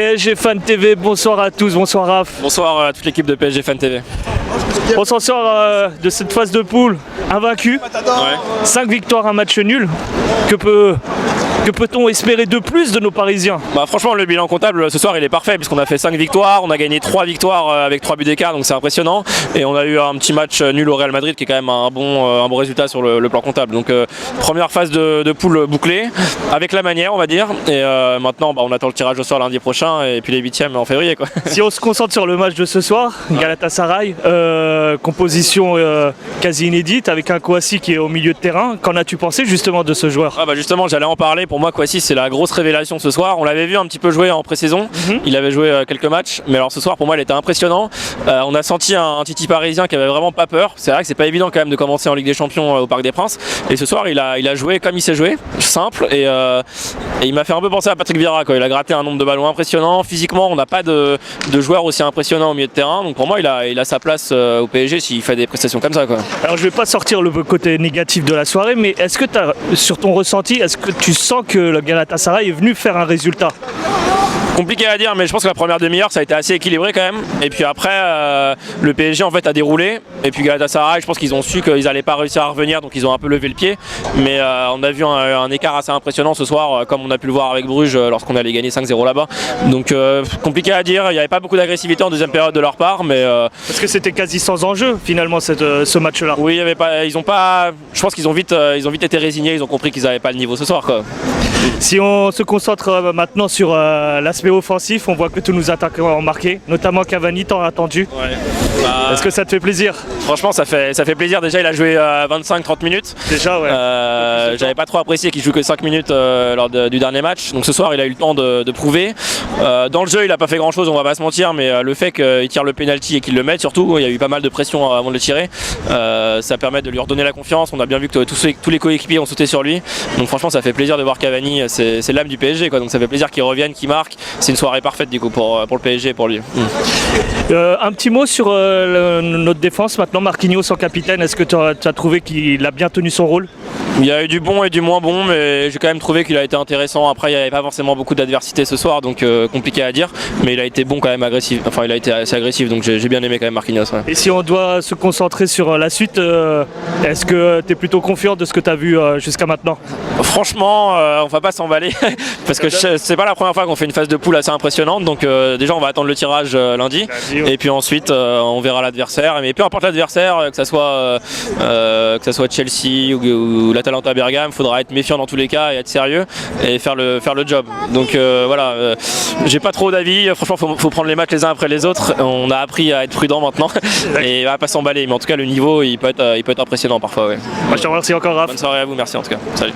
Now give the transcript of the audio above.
PSG Fan TV, bonsoir à tous, bonsoir Raph. Bonsoir à toute l'équipe de PSG Fan TV. On s'en sort de cette phase de poule invaincu. 5 victoires, un match nul. Que peut-on espérer de plus de nos Parisiens? Franchement, le bilan comptable ce soir il est parfait puisqu'on a fait 5 victoires, on a gagné 3 victoires avec 3 buts d'écart, donc c'est impressionnant. Et on a eu un petit match nul au Real Madrid qui est quand même un bon résultat sur le plan comptable. Donc première phase de poule bouclée avec la manière, on va dire. Et maintenant on attend le tirage au sort lundi prochain et puis les 8e en février, quoi. Si on se concentre sur le match de ce soir, Galatasaray, composition quasi inédite avec un Kouassi qui est au milieu de terrain. Qu'en as-tu pensé justement de ce joueur? Justement, j'allais en parler. Pour moi, Kouassi, c'est la grosse révélation ce soir. On l'avait vu un petit peu jouer en pré-saison. Il avait joué quelques matchs. Mais alors ce soir, pour moi, il était impressionnant. On a senti un Titi parisien qui avait vraiment pas peur. C'est vrai que c'est pas évident quand même de commencer en Ligue des Champions au Parc des Princes. Et ce soir, il a joué comme il sait jouer, simple. Et il m'a fait un peu penser à Patrick Vieira, quoi. Il a gratté un nombre de ballons impressionnant. Physiquement, on n'a pas de joueur aussi impressionnant au milieu de terrain. Donc pour moi, il a sa place au PSG s'il fait des prestations comme ça, quoi. Alors je vais pas sortir le côté négatif de la soirée, mais est-ce que sur ton ressenti, est-ce que tu sens que le Galatasaray est venu faire un résultat? Compliqué à dire, mais je pense que la première demi-heure ça a été assez équilibré quand même. Et puis après le PSG en fait a déroulé. Et puis Galatasaray, je pense qu'ils ont su qu'ils n'allaient pas réussir à revenir, donc ils ont un peu levé le pied. Mais on a vu un écart assez impressionnant ce soir, comme on a pu le voir avec Bruges lorsqu'on allait gagner 5-0 là-bas. Donc compliqué à dire, il n'y avait pas beaucoup d'agressivité en deuxième période de leur part, mais parce que c'était quasi sans enjeu finalement ce match-là. Oui, il y avait pas, ils ont pas. Je pense qu'ils ont vite été résignés, ils ont compris qu'ils n'avaient pas le niveau ce soir, quoi. Si on se concentre maintenant sur l'aspect offensif, on voit que tous nos attaquants ont marqué, notamment Cavani, tant attendu. Est-ce que ça te fait plaisir? Franchement, ça fait plaisir. Déjà, il a joué 25-30 minutes. Déjà, ouais. J'avais pas trop apprécié qu'il joue que 5 minutes lors du dernier match. Donc ce soir, il a eu le temps de prouver. Dans le jeu, il a pas fait grand-chose, on va pas se mentir, mais le fait qu'il tire le penalty et qu'il le mette, surtout, il y a eu pas mal de pression avant de le tirer. Ça permet de lui redonner la confiance. On a bien vu que tous les coéquipiers ont sauté sur lui. Donc franchement, ça fait plaisir de voir Cavani. C'est l'âme du PSG, quoi. Donc ça fait plaisir qu'il revienne, qu'il marque. C'est une soirée parfaite du coup pour le PSG et pour lui. Un petit mot sur notre défense maintenant. Marquinhos en capitaine, est-ce que tu as trouvé qu'il a bien tenu son rôle? Il y a eu du bon et du moins bon, mais j'ai quand même trouvé qu'il a été intéressant. Après, il n'y avait pas forcément beaucoup d'adversité ce soir, donc compliqué à dire. Mais il a été bon quand même, agressif. Enfin, il a été assez agressif, donc j'ai bien aimé quand même Marquinhos. Ouais. Et si on doit se concentrer sur la suite, est-ce que tu es plutôt confiant de ce que tu as vu jusqu'à maintenant? Franchement, on va pas s'emballer parce que c'est pas la première fois qu'on fait une phase de poule assez impressionnante. Donc déjà, on va attendre le tirage lundi, et puis ensuite on verra l'adversaire. Mais peu importe l'adversaire, que ça soit Chelsea ou l'Atalanta Bergame, il faudra être méfiant dans tous les cas et être sérieux et faire le job. Donc voilà, j'ai pas trop d'avis. Franchement, faut prendre les matchs les uns après les autres. On a appris à être prudent maintenant et à pas s'emballer. Mais en tout cas, le niveau il peut être impressionnant parfois. Ouais. Je te remercie encore, Raph. Bonne soirée à vous, merci en tout cas. Salut.